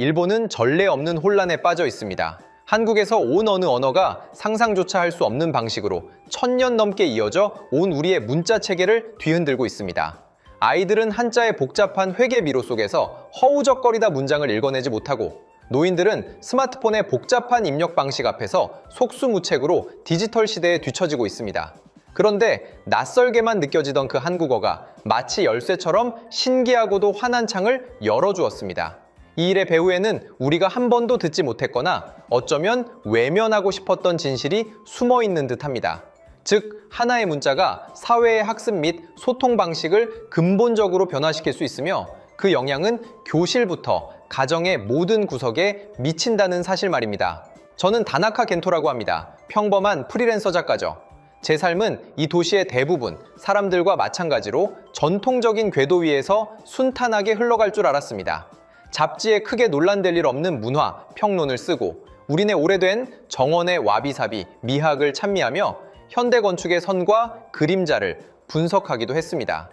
일본은 전례 없는 혼란에 빠져 있습니다. 한국에서 온 어느 언어가 상상조차 할 수 없는 방식으로 1000년 넘게 이어져 온 우리의 문자 체계를 뒤흔들고 있습니다. 아이들은 한자의 복잡한 회계 미로 속에서 허우적거리다 문장을 읽어내지 못하고, 노인들은 스마트폰의 복잡한 입력 방식 앞에서 속수무책으로 디지털 시대에 뒤처지고 있습니다. 그런데 낯설게만 느껴지던 그 한국어가 마치 열쇠처럼 신기하고도 환한 창을 열어주었습니다. 이 일의 배후에는 우리가 한 번도 듣지 못했거나 어쩌면 외면하고 싶었던 진실이 숨어 있는 듯합니다. 즉, 하나의 문자가 사회의 학습 및 소통 방식을 근본적으로 변화시킬 수 있으며 그 영향은 교실부터 가정의 모든 구석에 미친다는 사실 말입니다. 저는 다나카 겐토라고 합니다. 평범한 프리랜서 작가죠. 제 삶은 이 도시의 대부분 사람들과 마찬가지로 전통적인 궤도 위에서 순탄하게 흘러갈 줄 알았습니다. 잡지에 크게 논란될 일 없는 문화, 평론을 쓰고 우리네 오래된 정원의 와비사비, 미학을 찬미하며 현대 건축의 선과 그림자를 분석하기도 했습니다.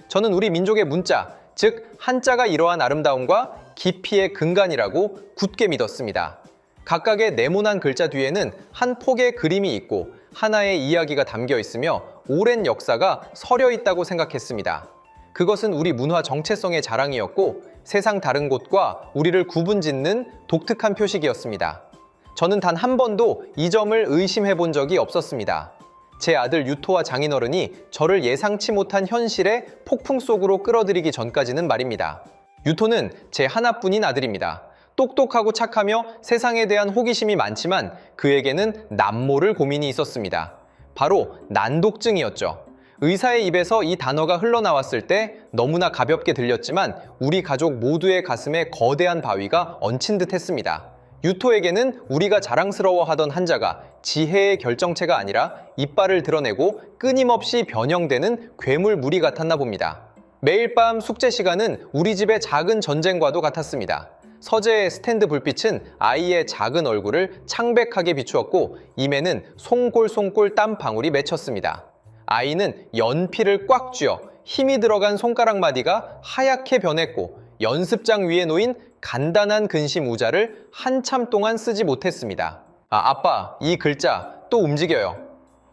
저는 우리 민족의 문자, 즉 한자가 이러한 아름다움과 깊이의 근간이라고 굳게 믿었습니다. 각각의 네모난 글자 뒤에는 한 폭의 그림이 있고 하나의 이야기가 담겨 있으며 오랜 역사가 서려 있다고 생각했습니다. 그것은 우리 문화 정체성의 자랑이었고 세상 다른 곳과 우리를 구분짓는 독특한 표식이었습니다. 저는 단 한 번도 이 점을 의심해 본 적이 없었습니다. 제 아들 유토와 장인어른이 저를 예상치 못한 현실의 폭풍 속으로 끌어들이기 전까지는 말입니다. 유토는 제 하나뿐인 아들입니다. 똑똑하고 착하며 세상에 대한 호기심이 많지만 그에게는 남모를 고민이 있었습니다. 바로 난독증이었죠. 의사의 입에서 이 단어가 흘러나왔을 때 너무나 가볍게 들렸지만 우리 가족 모두의 가슴에 거대한 바위가 얹힌 듯 했습니다. 유토에게는 우리가 자랑스러워하던 한자가 지혜의 결정체가 아니라 이빨을 드러내고 끊임없이 변형되는 괴물 무리 같았나 봅니다. 매일 밤 숙제 시간은 우리 집의 작은 전쟁과도 같았습니다. 서재의 스탠드 불빛은 아이의 작은 얼굴을 창백하게 비추었고 임에는 송골송골 땀방울이 맺혔습니다. 아이는 연필을 꽉 쥐어 힘이 들어간 손가락 마디가 하얗게 변했고 연습장 위에 놓인 간단한 근심 우자를 한참 동안 쓰지 못했습니다. 아빠, 이 글자 또 움직여요.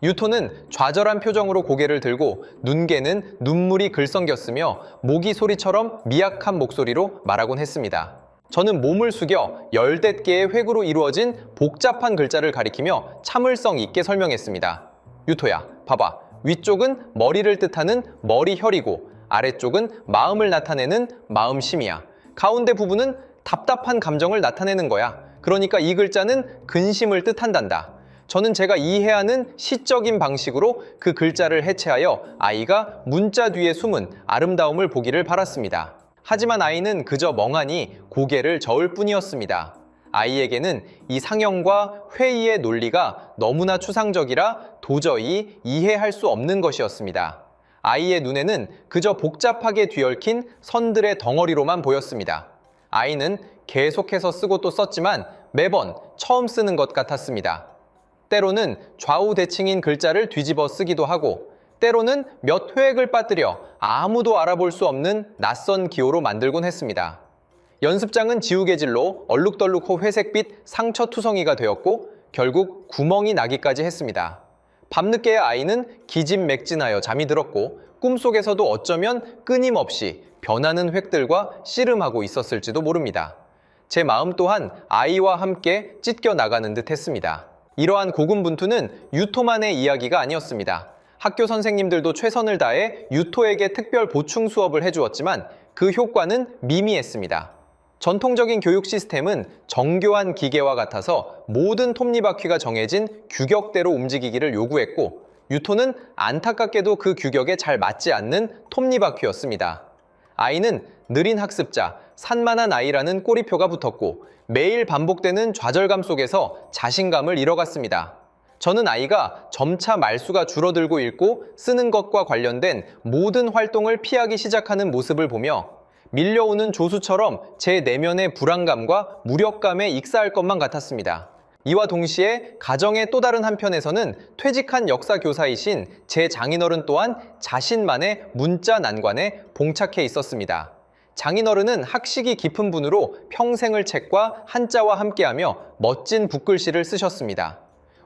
유토는 좌절한 표정으로 고개를 들고 눈개는 눈물이 글썽겼으며 모기 소리처럼 미약한 목소리로 말하곤 했습니다. 저는 몸을 숙여 열댓 개의 획으로 이루어진 복잡한 글자를 가리키며 참을성 있게 설명했습니다. 유토야, 봐봐. 위쪽은 머리를 뜻하는 머리혈이고 아래쪽은 마음을 나타내는 마음심이야. 가운데 부분은 답답한 감정을 나타내는 거야. 그러니까 이 글자는 근심을 뜻한단다. 저는 제가 이해하는 시적인 방식으로 그 글자를 해체하여 아이가 문자 뒤에 숨은 아름다움을 보기를 바랐습니다. 하지만 아이는 그저 멍하니 고개를 저을 뿐이었습니다. 아이에게는 이 상형과 회의의 논리가 너무나 추상적이라 도저히 이해할 수 없는 것이었습니다. 아이의 눈에는 그저 복잡하게 뒤얽힌 선들의 덩어리로만 보였습니다. 아이는 계속해서 쓰고 또 썼지만 매번 처음 쓰는 것 같았습니다. 때로는 좌우대칭인 글자를 뒤집어 쓰기도 하고 때로는 몇 회획을 빠뜨려 아무도 알아볼 수 없는 낯선 기호로 만들곤 했습니다. 연습장은 지우개질로 얼룩덜룩호 회색빛 상처투성이가 되었고 결국 구멍이 나기까지 했습니다. 밤늦게 아이는 기진맥진하여 잠이 들었고 꿈속에서도 어쩌면 끊임없이 변하는 획들과 씨름하고 있었을지도 모릅니다. 제 마음 또한 아이와 함께 찢겨 나가는 듯 했습니다. 이러한 고군분투는 유토만의 이야기가 아니었습니다. 학교 선생님들도 최선을 다해 유토에게 특별 보충 수업을 해주었지만 그 효과는 미미했습니다. 전통적인 교육 시스템은 정교한 기계와 같아서 모든 톱니바퀴가 정해진 규격대로 움직이기를 요구했고 유토는 안타깝게도 그 규격에 잘 맞지 않는 톱니바퀴였습니다. 아이는 느린 학습자, 산만한 아이라는 꼬리표가 붙었고 매일 반복되는 좌절감 속에서 자신감을 잃어갔습니다. 저는 아이가 점차 말수가 줄어들고 읽고 쓰는 것과 관련된 모든 활동을 피하기 시작하는 모습을 보며 밀려오는 조수처럼 제 내면의 불안감과 무력감에 익사할 것만 같았습니다. 이와 동시에 가정의 또 다른 한편에서는 퇴직한 역사교사이신 제 장인어른 또한 자신만의 문자 난관에 봉착해 있었습니다. 장인어른은 학식이 깊은 분으로 평생을 책과 한자와 함께하며 멋진 붓글씨를 쓰셨습니다.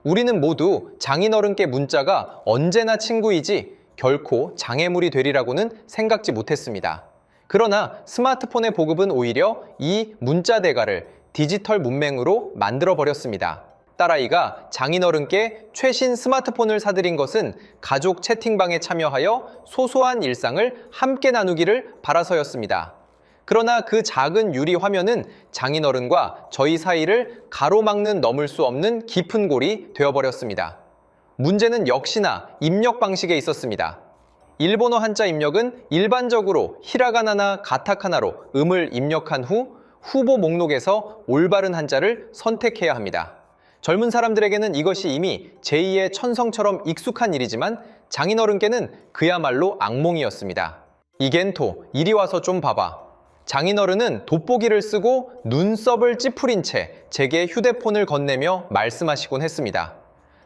우리는 모두 장인어른께 문자가 언제나 친구이지 결코 장애물이 되리라고는 생각지 못했습니다. 그러나 스마트폰의 보급은 오히려 이 문자 대가를 디지털 문맹으로 만들어버렸습니다. 딸아이가 장인어른께 최신 스마트폰을 사드린 것은 가족 채팅방에 참여하여 소소한 일상을 함께 나누기를 바라서였습니다. 그러나 그 작은 유리 화면은 장인어른과 저희 사이를 가로막는 넘을 수 없는 깊은 골이 되어버렸습니다. 문제는 역시나 입력 방식에 있었습니다. 일본어 한자 입력은 일반적으로 히라가나나 가타카나로 음을 입력한 후 후보 목록에서 올바른 한자를 선택해야 합니다. 젊은 사람들에게는 이것이 이미 제2의 천성처럼 익숙한 일이지만 장인어른께는 그야말로 악몽이었습니다. 이겐토, 이리 와서 좀 봐봐. 장인어른은 돋보기를 쓰고 눈썹을 찌푸린 채 제게 휴대폰을 건네며 말씀하시곤 했습니다.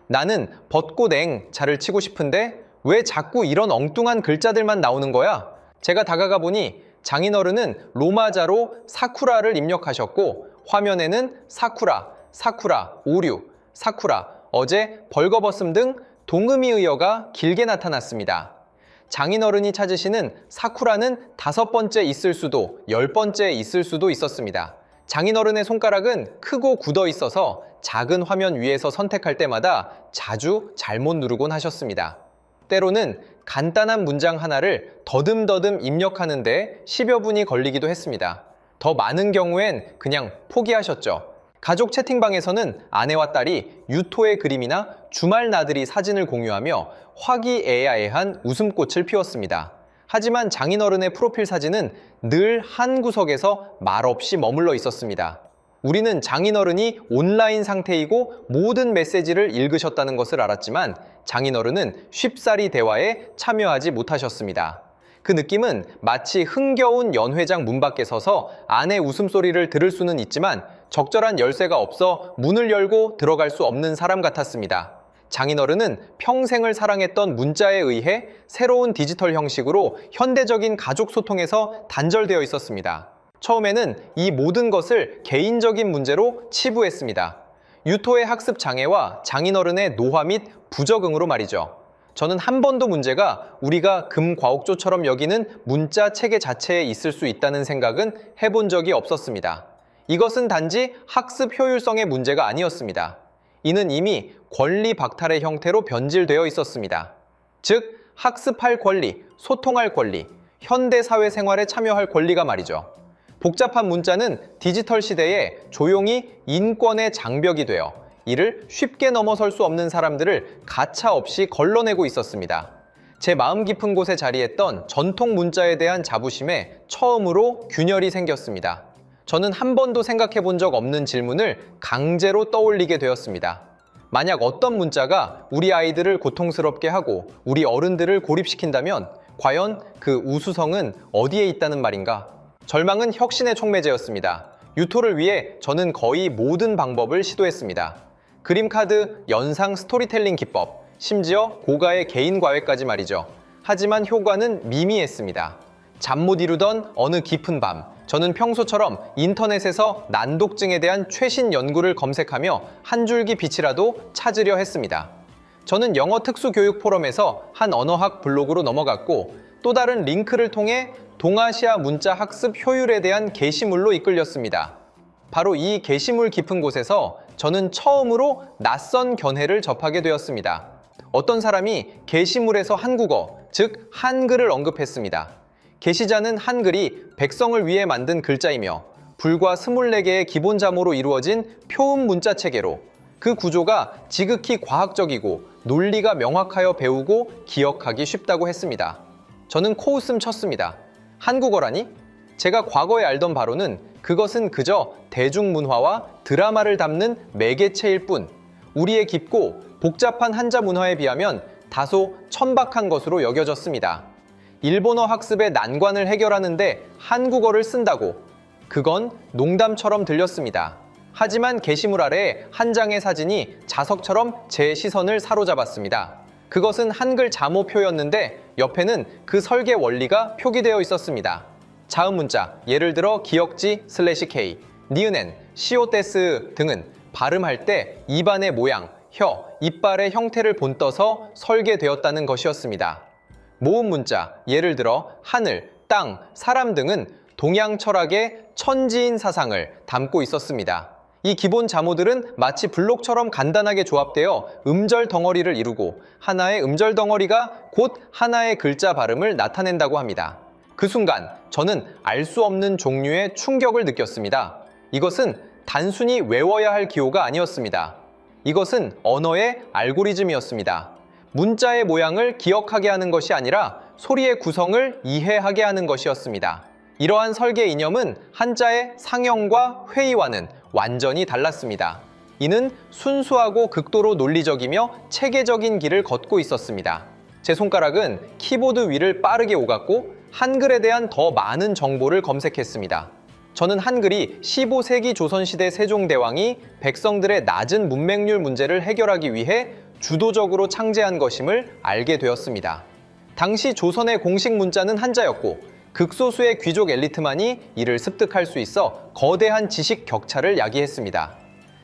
나는 벚꽃 자를 치고 싶은데 왜 자꾸 이런 엉뚱한 글자들만 나오는 거야? 제가 다가가 보니 장인어른은 로마자로 사쿠라를 입력하셨고 화면에는 사쿠라, 사쿠라, 오류, 사쿠라, 어제 벌거벗음 등 동의어가 길게 나타났습니다. 장인어른이 찾으시는 사쿠라는 5번째 있을 수도 10번째 있을 수도 있었습니다. 장인어른의 손가락은 크고 굳어 있어서 작은 화면 위에서 선택할 때마다 자주 잘못 누르곤 하셨습니다. 때로는 간단한 문장 하나를 더듬더듬 입력하는데 10여 분이 걸리기도 했습니다. 더 많은 경우엔 그냥 포기하셨죠. 가족 채팅방에서는 아내와 딸이 유토의 그림이나 주말 나들이 사진을 공유하며 화기애애한 웃음꽃을 피웠습니다. 하지만 장인어른의 프로필 사진은 늘 한 구석에서 말없이 머물러 있었습니다. 우리는 장인어른이 온라인 상태이고 모든 메시지를 읽으셨다는 것을 알았지만 장인어른은 쉽사리 대화에 참여하지 못하셨습니다. 그 느낌은 마치 흥겨운 연회장 문 밖에 서서 아내 웃음소리를 들을 수는 있지만 적절한 열쇠가 없어 문을 열고 들어갈 수 없는 사람 같았습니다. 장인어른은 평생을 사랑했던 문자에 의해 새로운 디지털 형식으로 현대적인 가족 소통에서 단절되어 있었습니다. 처음에는 이 모든 것을 개인적인 문제로 치부했습니다. 유토의 학습 장애와 장인어른의 노화 및 부적응으로 말이죠. 저는 한 번도 문제가 우리가 금과옥조처럼 여기는 문자 체계 자체에 있을 수 있다는 생각은 해본 적이 없었습니다. 이것은 단지 학습 효율성의 문제가 아니었습니다. 이는 이미 권리 박탈의 형태로 변질되어 있었습니다. 즉, 학습할 권리, 소통할 권리, 현대 사회생활에 참여할 권리가 말이죠. 복잡한 문자는 디지털 시대에 조용히 인권의 장벽이 되어 이를 쉽게 넘어설 수 없는 사람들을 가차없이 걸러내고 있었습니다. 제 마음 깊은 곳에 자리했던 전통 문자에 대한 자부심에 처음으로 균열이 생겼습니다. 저는 한 번도 생각해 본 적 없는 질문을 강제로 떠올리게 되었습니다. 만약 어떤 문자가 우리 아이들을 고통스럽게 하고 우리 어른들을 고립시킨다면 과연 그 우수성은 어디에 있다는 말인가? 절망은 혁신의 촉매제였습니다. 유토를 위해 저는 거의 모든 방법을 시도했습니다. 그림카드, 연상 스토리텔링 기법, 심지어 고가의 개인 과외까지 말이죠. 하지만 효과는 미미했습니다. 잠 못 이루던 어느 깊은 밤, 저는 평소처럼 인터넷에서 난독증에 대한 최신 연구를 검색하며 한 줄기 빛이라도 찾으려 했습니다. 저는 영어 특수교육 포럼에서 한 언어학 블로그로 넘어갔고 또 다른 링크를 통해 동아시아 문자 학습 효율에 대한 게시물로 이끌렸습니다. 바로 이 게시물 깊은 곳에서 저는 처음으로 낯선 견해를 접하게 되었습니다. 어떤 사람이 게시물에서 한국어, 즉 한글을 언급했습니다. 게시자는 한글이 백성을 위해 만든 글자이며 불과 24개의 기본 자모로 이루어진 표음 문자 체계로 그 구조가 지극히 과학적이고 논리가 명확하여 배우고 기억하기 쉽다고 했습니다. 저는 코웃음 쳤습니다. 한국어라니? 제가 과거에 알던 바로는 그것은 그저 대중문화와 드라마를 담는 매개체일 뿐 우리의 깊고 복잡한 한자 문화에 비하면 다소 천박한 것으로 여겨졌습니다. 일본어 학습의 난관을 해결하는데 한국어를 쓴다고 그건 농담처럼 들렸습니다. 하지만 게시물 아래에 한 장의 사진이 자석처럼 제 시선을 사로잡았습니다. 그것은 한글 자모표였는데 옆에는 그 설계 원리가 표기되어 있었습니다. 자음 문자, 예를 들어 기역지 /k, 니은엔, 시오테스 등은 발음할 때 입안의 모양, 혀, 이빨의 형태를 본떠서 설계되었다는 것이었습니다. 모음 문자, 예를 들어 하늘, 땅, 사람 등은 동양 철학의 천지인 사상을 담고 있었습니다. 이 기본 자모들은 마치 블록처럼 간단하게 조합되어 음절 덩어리를 이루고 하나의 음절 덩어리가 곧 하나의 글자 발음을 나타낸다고 합니다. 그 순간 저는 알 수 없는 종류의 충격을 느꼈습니다. 이것은 단순히 외워야 할 기호가 아니었습니다. 이것은 언어의 알고리즘이었습니다. 문자의 모양을 기억하게 하는 것이 아니라 소리의 구성을 이해하게 하는 것이었습니다. 이러한 설계 이념은 한자의 상형과 회의와는 완전히 달랐습니다. 이는 순수하고 극도로 논리적이며 체계적인 길을 걷고 있었습니다. 제 손가락은 키보드 위를 빠르게 오갔고 한글에 대한 더 많은 정보를 검색했습니다. 저는 한글이 15세기 조선시대 세종대왕이 백성들의 낮은 문맹률 문제를 해결하기 위해 주도적으로 창제한 것임을 알게 되었습니다. 당시 조선의 공식 문자는 한자였고 극소수의 귀족 엘리트만이 이를 습득할 수 있어 거대한 지식 격차를 야기했습니다.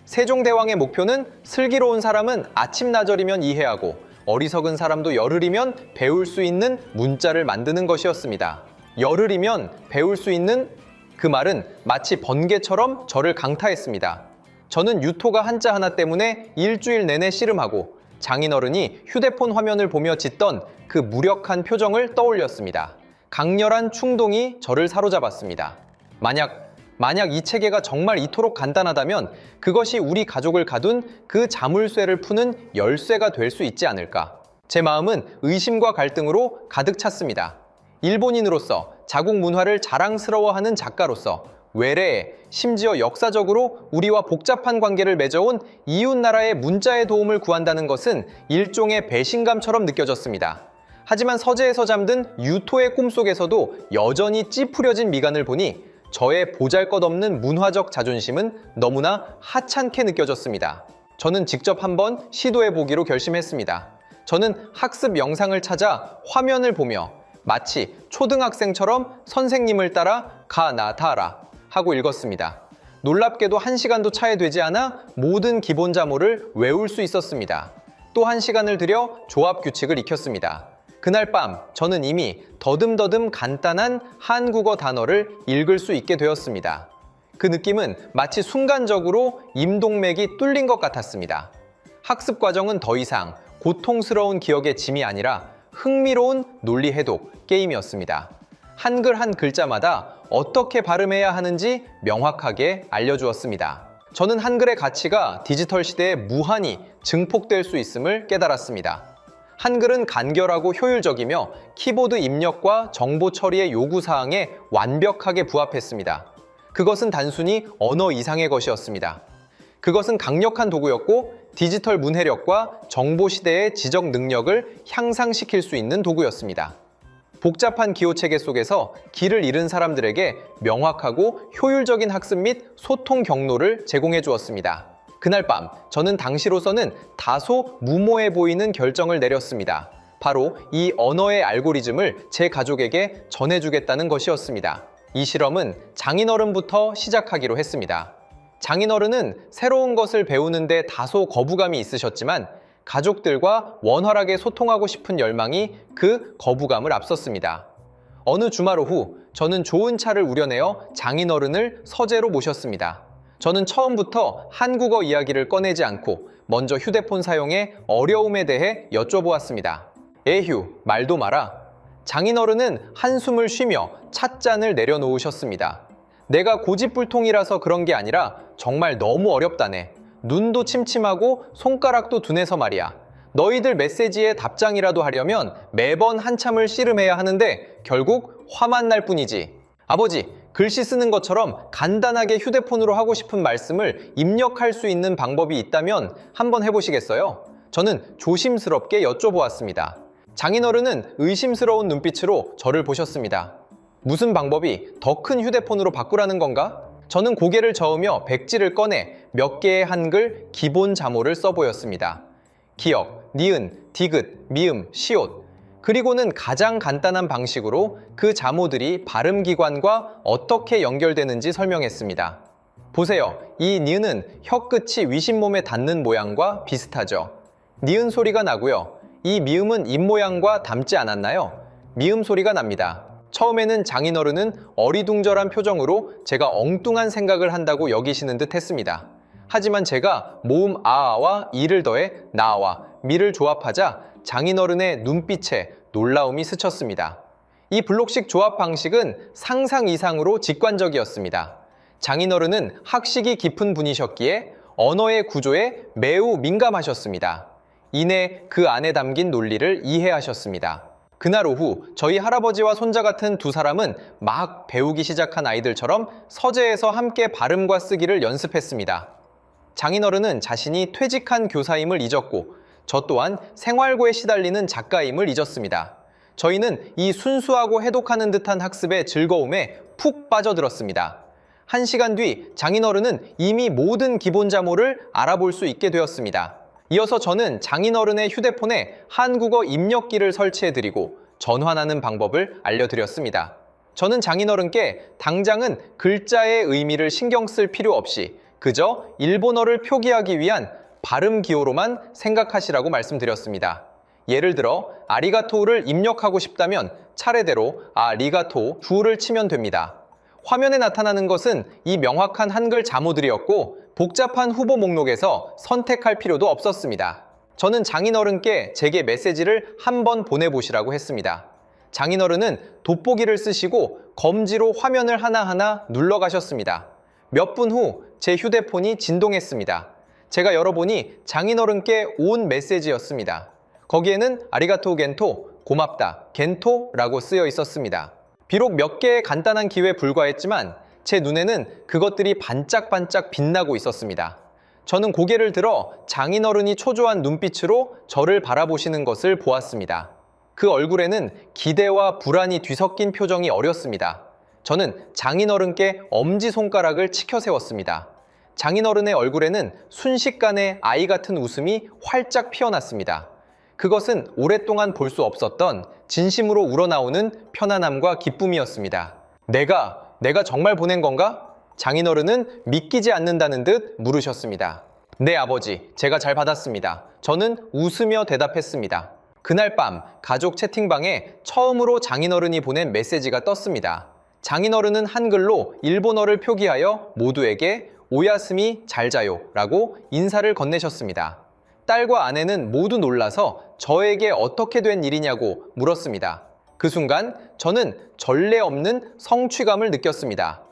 세종대왕의 목표는 슬기로운 사람은 아침나절이면 이해하고 어리석은 사람도 열흘이면 배울 수 있는 문자를 만드는 것이었습니다. 열흘이면 배울 수 있는 그 말은 마치 번개처럼 저를 강타했습니다. 저는 유토가 한자 하나 때문에 일주일 내내 씨름하고 장인어른이 휴대폰 화면을 보며 짓던 그 무력한 표정을 떠올렸습니다. 강렬한 충동이 저를 사로잡았습니다. 만약 이 체계가 정말 이토록 간단하다면 그것이 우리 가족을 가둔 그 자물쇠를 푸는 열쇠가 될 수 있지 않을까. 제 마음은 의심과 갈등으로 가득 찼습니다. 일본인으로서 자국 문화를 자랑스러워하는 작가로서 외래에 심지어 역사적으로 우리와 복잡한 관계를 맺어온 이웃나라의 문자의 도움을 구한다는 것은 일종의 배신감처럼 느껴졌습니다. 하지만 서재에서 잠든 유토의 꿈속에서도 여전히 찌푸려진 미간을 보니 저의 보잘것없는 문화적 자존심은 너무나 하찮게 느껴졌습니다. 저는 직접 한번 시도해보기로 결심했습니다. 저는 학습 영상을 찾아 화면을 보며 마치 초등학생처럼 선생님을 따라 가나다라 하고 읽었습니다. 놀랍게도 1시간도 차에 되지 않아 모든 기본 자모를 외울 수 있었습니다. 또 1시간을 들여 조합 규칙을 익혔습니다. 그날 밤 저는 이미 더듬더듬 간단한 한국어 단어를 읽을 수 있게 되었습니다. 그 느낌은 마치 순간적으로 임동맥이 뚫린 것 같았습니다. 학습 과정은 더 이상 고통스러운 기억의 짐이 아니라 흥미로운 논리 해독 게임이었습니다. 한글 한 글자마다 어떻게 발음해야 하는지 명확하게 알려주었습니다. 저는 한글의 가치가 디지털 시대에 무한히 증폭될 수 있음을 깨달았습니다. 한글은 간결하고 효율적이며 키보드 입력과 정보 처리의 요구사항에 완벽하게 부합했습니다. 그것은 단순히 언어 이상의 것이었습니다. 그것은 강력한 도구였고 디지털 문해력과 정보 시대의 지적 능력을 향상시킬 수 있는 도구였습니다. 복잡한 기호체계 속에서 길을 잃은 사람들에게 명확하고 효율적인 학습 및 소통 경로를 제공해 주었습니다. 그날 밤 저는 당시로서는 다소 무모해 보이는 결정을 내렸습니다. 바로 이 언어의 알고리즘을 제 가족에게 전해주겠다는 것이었습니다. 이 실험은 장인어른부터 시작하기로 했습니다. 장인어른은 새로운 것을 배우는데 다소 거부감이 있으셨지만 가족들과 원활하게 소통하고 싶은 열망이 그 거부감을 앞섰습니다. 어느 주말 오후 저는 좋은 차를 우려내어 장인어른을 서재로 모셨습니다. 저는 처음부터 한국어 이야기를 꺼내지 않고 먼저 휴대폰 사용의 어려움에 대해 여쭤보았습니다. 에휴, 말도 마라. 장인어른은 한숨을 쉬며 찻잔을 내려놓으셨습니다. 내가 고집불통이라서 그런 게 아니라 정말 너무 어렵다네. 눈도 침침하고 손가락도 둔해서 말이야. 너희들 메시지에 답장이라도 하려면 매번 한참을 씨름해야 하는데 결국 화만 날 뿐이지. 아버지, 글씨 쓰는 것처럼 간단하게 휴대폰으로 하고 싶은 말씀을 입력할 수 있는 방법이 있다면 한번 해보시겠어요? 저는 조심스럽게 여쭤보았습니다. 장인어른은 의심스러운 눈빛으로 저를 보셨습니다. 무슨 방법이 더 큰 휴대폰으로 바꾸라는 건가? 저는 고개를 저으며 백지를 꺼내 몇 개의 한글 기본 자모를 써보였습니다. 기역, 니은, 디귿, 미음, 시옷. 그리고는 가장 간단한 방식으로 그 자모들이 발음기관과 어떻게 연결되는지 설명했습니다. 보세요. 이 니은은 혀 끝이 위신몸에 닿는 모양과 비슷하죠. 니은 소리가 나고요. 이 미음은 입 모양과 닮지 않았나요? 미음 소리가 납니다. 처음에는 장인어른은 어리둥절한 표정으로 제가 엉뚱한 생각을 한다고 여기시는 듯 했습니다. 하지만 제가 모음 아와 이를 더해 나와 미를 조합하자 장인어른의 눈빛에 놀라움이 스쳤습니다. 이 블록식 조합 방식은 상상 이상으로 직관적이었습니다. 장인어른은 학식이 깊은 분이셨기에 언어의 구조에 매우 민감하셨습니다. 이내 그 안에 담긴 논리를 이해하셨습니다. 그날 오후 저희 할아버지와 손자 같은 두 사람은 막 배우기 시작한 아이들처럼 서재에서 함께 발음과 쓰기를 연습했습니다. 장인어른은 자신이 퇴직한 교사임을 잊었고 저 또한 생활고에 시달리는 작가임을 잊었습니다. 저희는 이 순수하고 해독하는 듯한 학습의 즐거움에 푹 빠져들었습니다. 1시간 뒤 장인어른은 이미 모든 기본 자모를 알아볼 수 있게 되었습니다. 이어서 저는 장인어른의 휴대폰에 한국어 입력기를 설치해드리고 전환하는 방법을 알려드렸습니다. 저는 장인어른께 당장은 글자의 의미를 신경 쓸 필요 없이 그저 일본어를 표기하기 위한 발음 기호로만 생각하시라고 말씀드렸습니다. 예를 들어 아리가토우를 입력하고 싶다면 차례대로 아리가토우 주어를 치면 됩니다. 화면에 나타나는 것은 이 명확한 한글 자모들이었고 복잡한 후보 목록에서 선택할 필요도 없었습니다. 저는 장인어른께 제게 메시지를 한번 보내보시라고 했습니다. 장인어른은 돋보기를 쓰시고 검지로 화면을 하나하나 눌러가셨습니다. 몇 분 후 제 휴대폰이 진동했습니다. 제가 열어보니 장인어른께 온 메시지였습니다. 거기에는 아리가토 겐토, 고맙다, 겐토라고 쓰여 있었습니다. 비록 몇 개의 간단한 기회에 불과했지만 제 눈에는 그것들이 반짝반짝 빛나고 있었습니다. 저는 고개를 들어 장인어른이 초조한 눈빛으로 저를 바라보시는 것을 보았습니다. 그 얼굴에는 기대와 불안이 뒤섞인 표정이 어렸습니다. 저는 장인어른께 엄지손가락을 치켜 세웠습니다. 장인어른의 얼굴에는 순식간에 아이 같은 웃음이 활짝 피어났습니다. 그것은 오랫동안 볼 수 없었던 진심으로 우러나오는 편안함과 기쁨이었습니다. 내가 정말 보낸 건가? 장인어른은 믿기지 않는다는 듯 물으셨습니다. 네, 아버지. 제가 잘 받았습니다. 저는 웃으며 대답했습니다. 그날 밤 가족 채팅방에 처음으로 장인어른이 보낸 메시지가 떴습니다. 장인어른은 한글로 일본어를 표기하여 모두에게 오야스미 잘 자요 라고 인사를 건네셨습니다. 딸과 아내는 모두 놀라서 저에게 어떻게 된 일이냐고 물었습니다. 그 순간 저는 전례 없는 성취감을 느꼈습니다.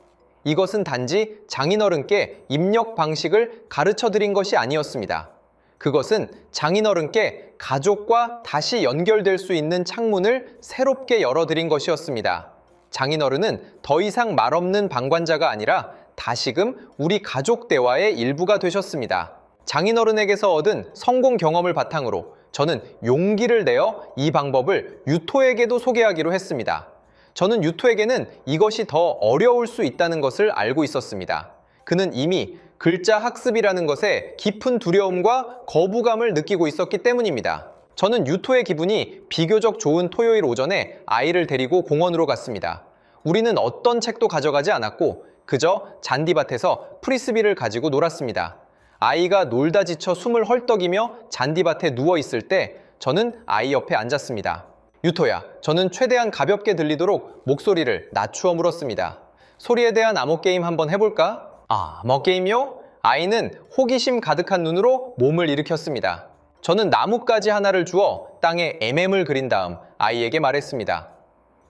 이것은 단지 장인어른께 입력 방식을 가르쳐 드린 것이 아니었습니다. 그것은 장인어른께 가족과 다시 연결될 수 있는 창문을 새롭게 열어드린 것이었습니다. 장인어른은 더 이상 말없는 방관자가 아니라 다시금 우리 가족 대화의 일부가 되셨습니다. 장인어른에게서 얻은 성공 경험을 바탕으로 저는 용기를 내어 이 방법을 유토에게도 소개하기로 했습니다. 저는 유토에게는 이것이 더 어려울 수 있다는 것을 알고 있었습니다. 그는 이미 글자 학습이라는 것에 깊은 두려움과 거부감을 느끼고 있었기 때문입니다. 저는 유토의 기분이 비교적 좋은 토요일 오전에 아이를 데리고 공원으로 갔습니다. 우리는 어떤 책도 가져가지 않았고 그저 잔디밭에서 프리스비를 가지고 놀았습니다. 아이가 놀다 지쳐 숨을 헐떡이며 잔디밭에 누워있을 때 저는 아이 옆에 앉았습니다. 유토야, 저는 최대한 가볍게 들리도록 목소리를 낮추어 물었습니다. 소리에 대한 암호 게임 한번 해볼까? 암호 게임이요? 아이는 호기심 가득한 눈으로 몸을 일으켰습니다. 저는 나뭇가지 하나를 주어 땅에 MM을 그린 다음 아이에게 말했습니다.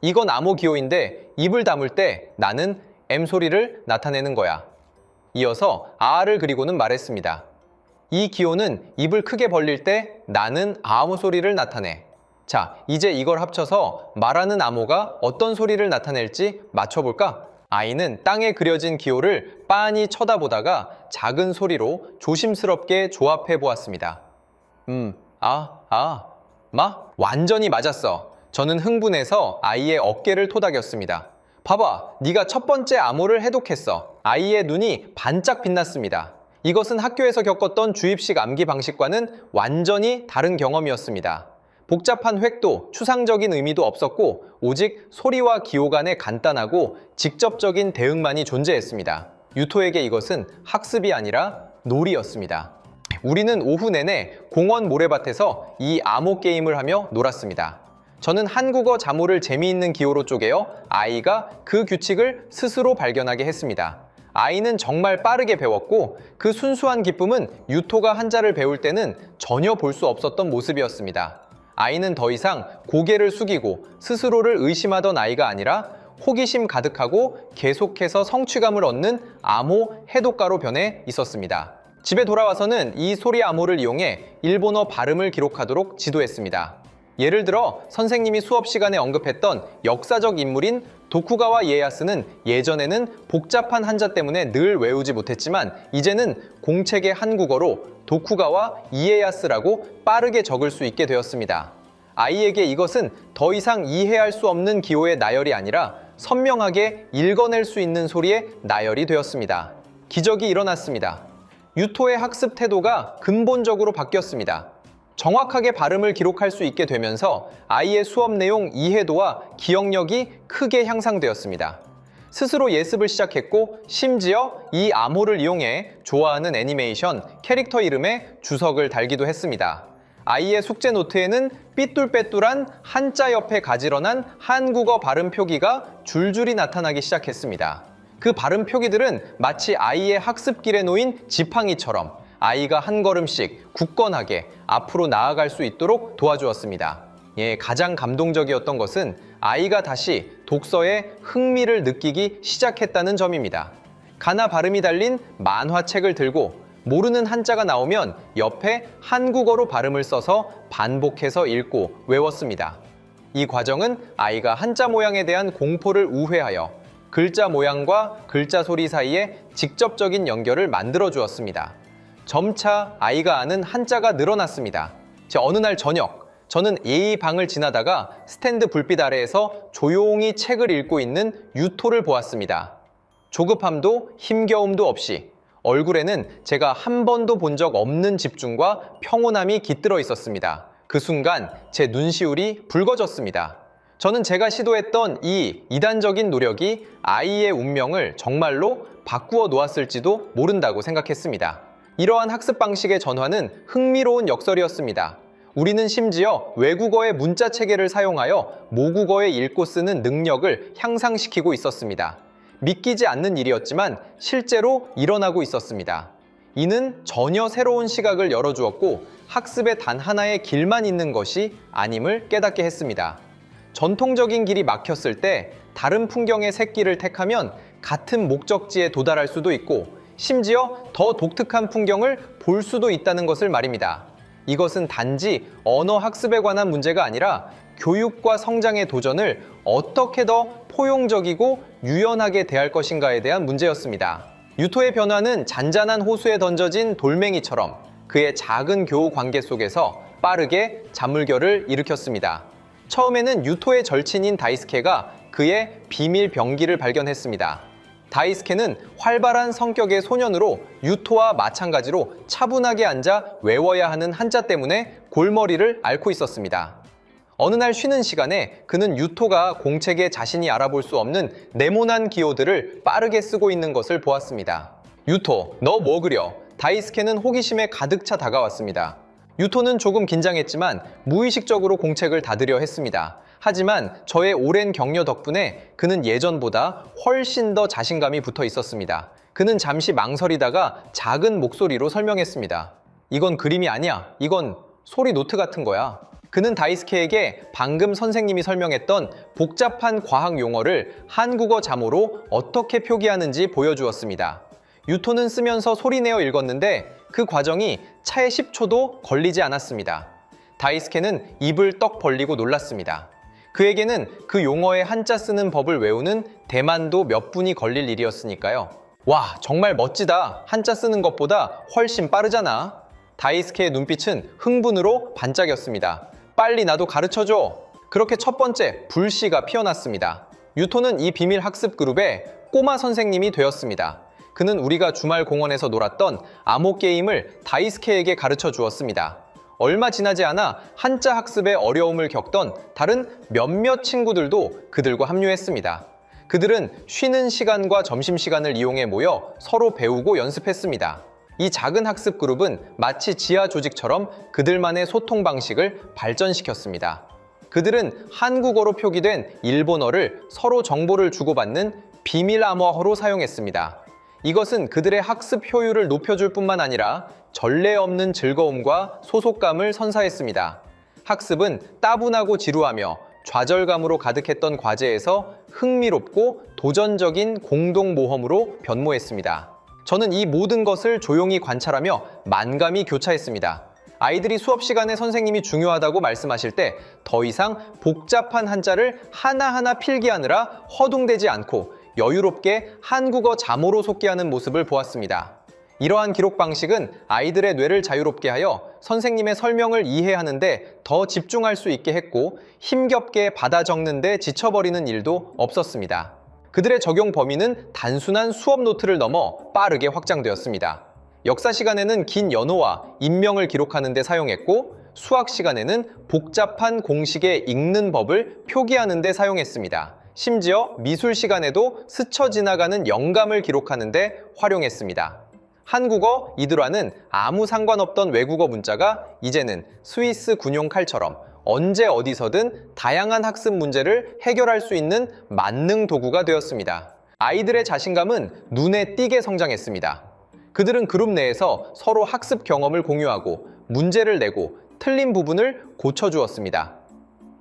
이건 암호 기호인데 입을 다물 때 나는 M 소리를 나타내는 거야. 이어서 아를 그리고는 말했습니다. 이 기호는 입을 크게 벌릴 때 나는 암호 소리를 나타내. 자, 이제 이걸 합쳐서 말하는 암호가 어떤 소리를 나타낼지 맞춰볼까? 아이는 땅에 그려진 기호를 빤히 쳐다보다가 작은 소리로 조심스럽게 조합해 보았습니다. 마? 완전히 맞았어. 저는 흥분해서 아이의 어깨를 토닥였습니다. 봐봐, 네가 첫 번째 암호를 해독했어. 아이의 눈이 반짝 빛났습니다. 이것은 학교에서 겪었던 주입식 암기 방식과는 완전히 다른 경험이었습니다. 복잡한 획도, 추상적인 의미도 없었고 오직 소리와 기호 간의 간단하고 직접적인 대응만이 존재했습니다. 유토에게 이것은 학습이 아니라 놀이였습니다. 우리는 오후 내내 공원 모래밭에서 이 암호 게임을 하며 놀았습니다. 저는 한국어 자모를 재미있는 기호로 쪼개어 아이가 그 규칙을 스스로 발견하게 했습니다. 아이는 정말 빠르게 배웠고 그 순수한 기쁨은 유토가 한자를 배울 때는 전혀 볼 수 없었던 모습이었습니다. 아이는 더 이상 고개를 숙이고 스스로를 의심하던 아이가 아니라 호기심 가득하고 계속해서 성취감을 얻는 암호 해독가로 변해 있었습니다. 집에 돌아와서는 이 소리 암호를 이용해 일본어 발음을 기록하도록 지도했습니다. 예를 들어 선생님이 수업 시간에 언급했던 역사적 인물인 도쿠가와 이에야스는 예전에는 복잡한 한자 때문에 늘 외우지 못했지만 이제는 공책의 한국어로 도쿠가와 이에야스라고 빠르게 적을 수 있게 되었습니다. 아이에게 이것은 더 이상 이해할 수 없는 기호의 나열이 아니라 선명하게 읽어낼 수 있는 소리의 나열이 되었습니다. 기적이 일어났습니다. 유토의 학습 태도가 근본적으로 바뀌었습니다. 정확하게 발음을 기록할 수 있게 되면서 아이의 수업 내용 이해도와 기억력이 크게 향상되었습니다. 스스로 예습을 시작했고 심지어 이 암호를 이용해 좋아하는 애니메이션 캐릭터 이름에 주석을 달기도 했습니다. 아이의 숙제 노트에는 삐뚤빼뚤한 한자 옆에 가지런한 한국어 발음 표기가 줄줄이 나타나기 시작했습니다. 그 발음 표기들은 마치 아이의 학습길에 놓인 지팡이처럼 아이가 한 걸음씩 굳건하게 앞으로 나아갈 수 있도록 도와주었습니다. 가장 감동적이었던 것은 아이가 다시 독서에 흥미를 느끼기 시작했다는 점입니다. 가나 발음이 달린 만화책을 들고 모르는 한자가 나오면 옆에 한국어로 발음을 써서 반복해서 읽고 외웠습니다. 이 과정은 아이가 한자 모양에 대한 공포를 우회하여 글자 모양과 글자 소리 사이에 직접적인 연결을 만들어 주었습니다. 점차 아이가 아는 한자가 늘어났습니다. 어느 날 저녁, 저는 A의 방을 지나다가 스탠드 불빛 아래에서 조용히 책을 읽고 있는 유토를 보았습니다. 조급함도 힘겨움도 없이 얼굴에는 제가 한 번도 본 적 없는 집중과 평온함이 깃들어 있었습니다. 그 순간 제 눈시울이 붉어졌습니다. 저는 제가 시도했던 이 이단적인 노력이 아이의 운명을 정말로 바꾸어 놓았을지도 모른다고 생각했습니다. 이러한 학습 방식의 전환은 흥미로운 역설이었습니다. 우리는 심지어 외국어의 문자 체계를 사용하여 모국어에 읽고 쓰는 능력을 향상시키고 있었습니다. 믿기지 않는 일이었지만 실제로 일어나고 있었습니다. 이는 전혀 새로운 시각을 열어주었고 학습의 단 하나의 길만 있는 것이 아님을 깨닫게 했습니다. 전통적인 길이 막혔을 때 다른 풍경의 샛길을 택하면 같은 목적지에 도달할 수도 있고 심지어 더 독특한 풍경을 볼 수도 있다는 것을 말입니다. 이것은 단지 언어 학습에 관한 문제가 아니라 교육과 성장의 도전을 어떻게 더 포용적이고 유연하게 대할 것인가에 대한 문제였습니다. 유토의 변화는 잔잔한 호수에 던져진 돌멩이처럼 그의 작은 교우 관계 속에서 빠르게 잔물결을 일으켰습니다. 처음에는 유토의 절친인 다이스케가 그의 비밀 병기를 발견했습니다. 다이스케는 활발한 성격의 소년으로 유토와 마찬가지로 차분하게 앉아 외워야 하는 한자 때문에 골머리를 앓고 있었습니다. 어느 날 쉬는 시간에 그는 유토가 공책에 자신이 알아볼 수 없는 네모난 기호들을 빠르게 쓰고 있는 것을 보았습니다. 유토, 너 뭐 그려? 다이스케는 호기심에 가득 차 다가왔습니다. 유토는 조금 긴장했지만 무의식적으로 공책을 닫으려 했습니다. 하지만 저의 오랜 격려 덕분에 그는 예전보다 훨씬 더 자신감이 붙어 있었습니다. 그는 잠시 망설이다가 작은 목소리로 설명했습니다. 이건 그림이 아니야. 이건 소리 노트 같은 거야. 그는 다이스케에게 방금 선생님이 설명했던 복잡한 과학 용어를 한국어 자모로 어떻게 표기하는지 보여주었습니다. 유토는 쓰면서 소리내어 읽었는데 그 과정이 차에 10초도 걸리지 않았습니다. 다이스케는 입을 떡 벌리고 놀랐습니다. 그에게는 그 용어의 한자 쓰는 법을 외우는 대만도 몇 분이 걸릴 일이었으니까요. 와, 정말 멋지다. 한자 쓰는 것보다 훨씬 빠르잖아. 다이스케의 눈빛은 흥분으로 반짝였습니다. 빨리 나도 가르쳐줘. 그렇게 첫 번째 불씨가 피어났습니다. 유토는 이 비밀 학습 그룹의 꼬마 선생님이 되었습니다. 그는 우리가 주말 공원에서 놀았던 암호 게임을 다이스케에게 가르쳐 주었습니다. 얼마 지나지 않아 한자 학습에 어려움을 겪던 다른 몇몇 친구들도 그들과 합류했습니다. 그들은 쉬는 시간과 점심시간을 이용해 모여 서로 배우고 연습했습니다. 이 작은 학습 그룹은 마치 지하 조직처럼 그들만의 소통 방식을 발전시켰습니다. 그들은 한국어로 표기된 일본어를 서로 정보를 주고받는 비밀 암호화로 사용했습니다. 이것은 그들의 학습 효율을 높여줄 뿐만 아니라 전례 없는 즐거움과 소속감을 선사했습니다. 학습은 따분하고 지루하며 좌절감으로 가득했던 과제에서 흥미롭고 도전적인 공동 모험으로 변모했습니다. 저는 이 모든 것을 조용히 관찰하며 만감이 교차했습니다. 아이들이 수업 시간에 선생님이 중요하다고 말씀하실 때 더 이상 복잡한 한자를 하나하나 필기하느라 허둥대지 않고 여유롭게 한국어 자모로 속기하는 모습을 보았습니다. 이러한 기록 방식은 아이들의 뇌를 자유롭게 하여 선생님의 설명을 이해하는데 더 집중할 수 있게 했고 힘겹게 받아 적는 데 지쳐버리는 일도 없었습니다. 그들의 적용 범위는 단순한 수업 노트를 넘어 빠르게 확장되었습니다. 역사 시간에는 긴 연호와 인명을 기록하는 데 사용했고 수학 시간에는 복잡한 공식의 읽는 법을 표기하는 데 사용했습니다. 심지어 미술 시간에도 스쳐 지나가는 영감을 기록하는 데 활용했습니다. 한국어 이들화는 아무 상관없던 외국어 문자가 이제는 스위스 군용 칼처럼 언제 어디서든 다양한 학습 문제를 해결할 수 있는 만능 도구가 되었습니다. 아이들의 자신감은 눈에 띄게 성장했습니다. 그들은 그룹 내에서 서로 학습 경험을 공유하고 문제를 내고 틀린 부분을 고쳐주었습니다.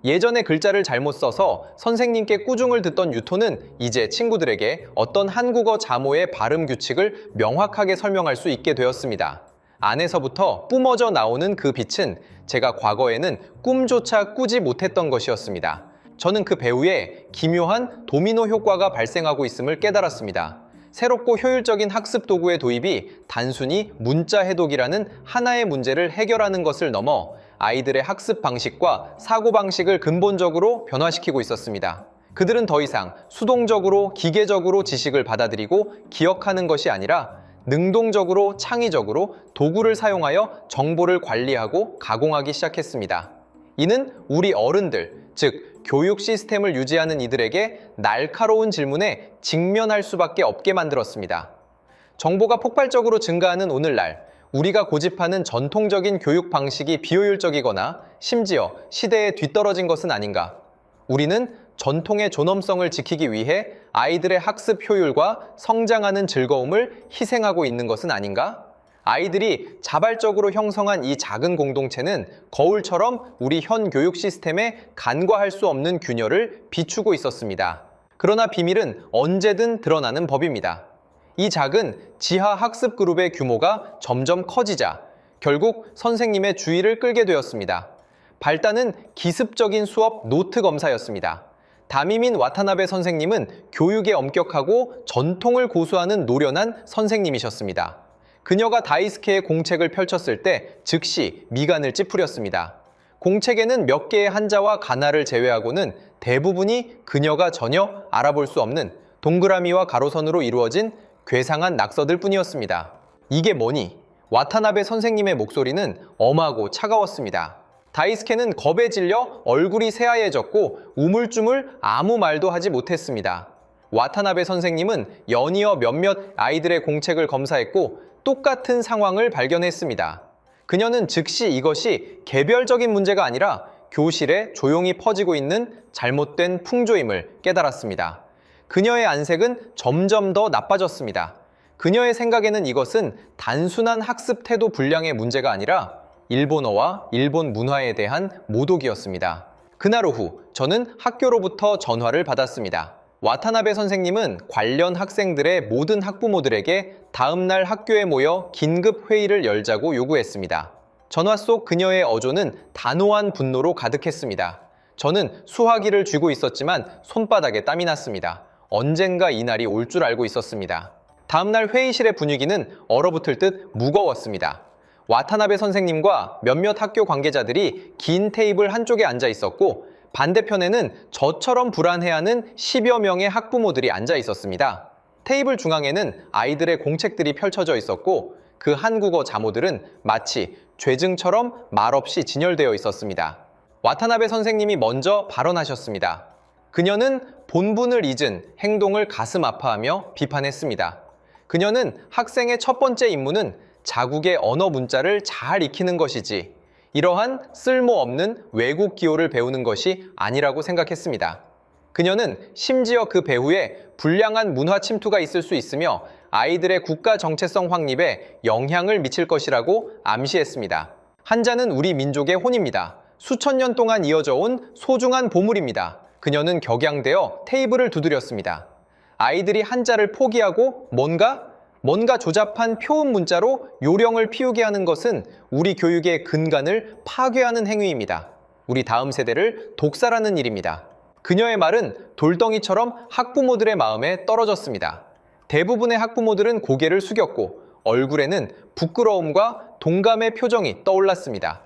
예전에 글자를 잘못 써서 선생님께 꾸중을 듣던 유토는 이제 친구들에게 어떤 한국어 자모의 발음 규칙을 명확하게 설명할 수 있게 되었습니다. 안에서부터 뿜어져 나오는 그 빛은 제가 과거에는 꿈조차 꾸지 못했던 것이었습니다. 저는 그 배우에 기묘한 도미노 효과가 발생하고 있음을 깨달았습니다. 새롭고 효율적인 학습 도구의 도입이 단순히 문자 해독이라는 하나의 문제를 해결하는 것을 넘어 아이들의 학습 방식과 사고방식을 근본적으로 변화시키고 있었습니다. 그들은 더 이상 수동적으로 기계적으로 지식을 받아들이고 기억하는 것이 아니라 능동적으로 창의적으로 도구를 사용하여 정보를 관리하고 가공하기 시작했습니다. 이는 우리 어른들, 즉 교육 시스템을 유지하는 이들에게 날카로운 질문에 직면할 수밖에 없게 만들었습니다. 정보가 폭발적으로 증가하는 오늘날 우리가 고집하는 전통적인 교육 방식이 비효율적이거나 심지어 시대에 뒤떨어진 것은 아닌가? 우리는 전통의 존엄성을 지키기 위해 아이들의 학습 효율과 성장하는 즐거움을 희생하고 있는 것은 아닌가? 아이들이 자발적으로 형성한 이 작은 공동체는 거울처럼 우리 현 교육 시스템에 간과할 수 없는 균열을 비추고 있었습니다. 그러나 비밀은 언제든 드러나는 법입니다. 이 작은 지하 학습 그룹의 규모가 점점 커지자 결국 선생님의 주의를 끌게 되었습니다. 발단은 기습적인 수업 노트 검사였습니다. 다미민 와타나베 선생님은 교육에 엄격하고 전통을 고수하는 노련한 선생님이셨습니다. 그녀가 다이스케의 공책을 펼쳤을 때 즉시 미간을 찌푸렸습니다. 공책에는 몇 개의 한자와 가나를 제외하고는 대부분이 그녀가 전혀 알아볼 수 없는 동그라미와 가로선으로 이루어진 괴상한 낙서들 뿐이었습니다. 이게 뭐니? 와타나베 선생님의 목소리는 엄하고 차가웠습니다. 다이스케는 겁에 질려 얼굴이 새하얘졌고 우물쭈물 아무 말도 하지 못했습니다. 와타나베 선생님은 연이어 몇몇 아이들의 공책을 검사했고 똑같은 상황을 발견했습니다. 그녀는 즉시 이것이 개별적인 문제가 아니라 교실에 조용히 퍼지고 있는 잘못된 풍조임을 깨달았습니다. 그녀의 안색은 점점 더 나빠졌습니다. 그녀의 생각에는 이것은 단순한 학습 태도 불량의 문제가 아니라 일본어와 일본 문화에 대한 모독이었습니다. 그날 오후 저는 학교로부터 전화를 받았습니다. 와타나베 선생님은 관련 학생들의 모든 학부모들에게 다음날 학교에 모여 긴급 회의를 열자고 요구했습니다. 전화 속 그녀의 어조는 단호한 분노로 가득했습니다. 저는 수화기를 쥐고 있었지만 손바닥에 땀이 났습니다. 언젠가 이날이 올 줄 알고 있었습니다. 다음날 회의실의 분위기는 얼어붙을 듯 무거웠습니다. 와타나베 선생님과 몇몇 학교 관계자들이 긴 테이블 한쪽에 앉아 있었고 반대편에는 저처럼 불안해하는 10여 명의 학부모들이 앉아 있었습니다. 테이블 중앙에는 아이들의 공책들이 펼쳐져 있었고 그 한국어 자모들은 마치 죄증처럼 말없이 진열되어 있었습니다. 와타나베 선생님이 먼저 발언하셨습니다. 그녀는 본분을 잊은 행동을 가슴 아파하며 비판했습니다. 그녀는 학생의 첫 번째 임무는 자국의 언어 문자를 잘 익히는 것이지 이러한 쓸모없는 외국 기호를 배우는 것이 아니라고 생각했습니다. 그녀는 심지어 그 배후에 불량한 문화 침투가 있을 수 있으며 아이들의 국가 정체성 확립에 영향을 미칠 것이라고 암시했습니다. 한자는 우리 민족의 혼입니다. 수천 년 동안 이어져 온 소중한 보물입니다. 그녀는 격양되어 테이블을 두드렸습니다. 아이들이 한자를 포기하고 뭔가 조잡한 표음 문자로 요령을 피우게 하는 것은 우리 교육의 근간을 파괴하는 행위입니다. 우리 다음 세대를 독살하는 일입니다. 그녀의 말은 돌덩이처럼 학부모들의 마음에 떨어졌습니다. 대부분의 학부모들은 고개를 숙였고 얼굴에는 부끄러움과 동감의 표정이 떠올랐습니다.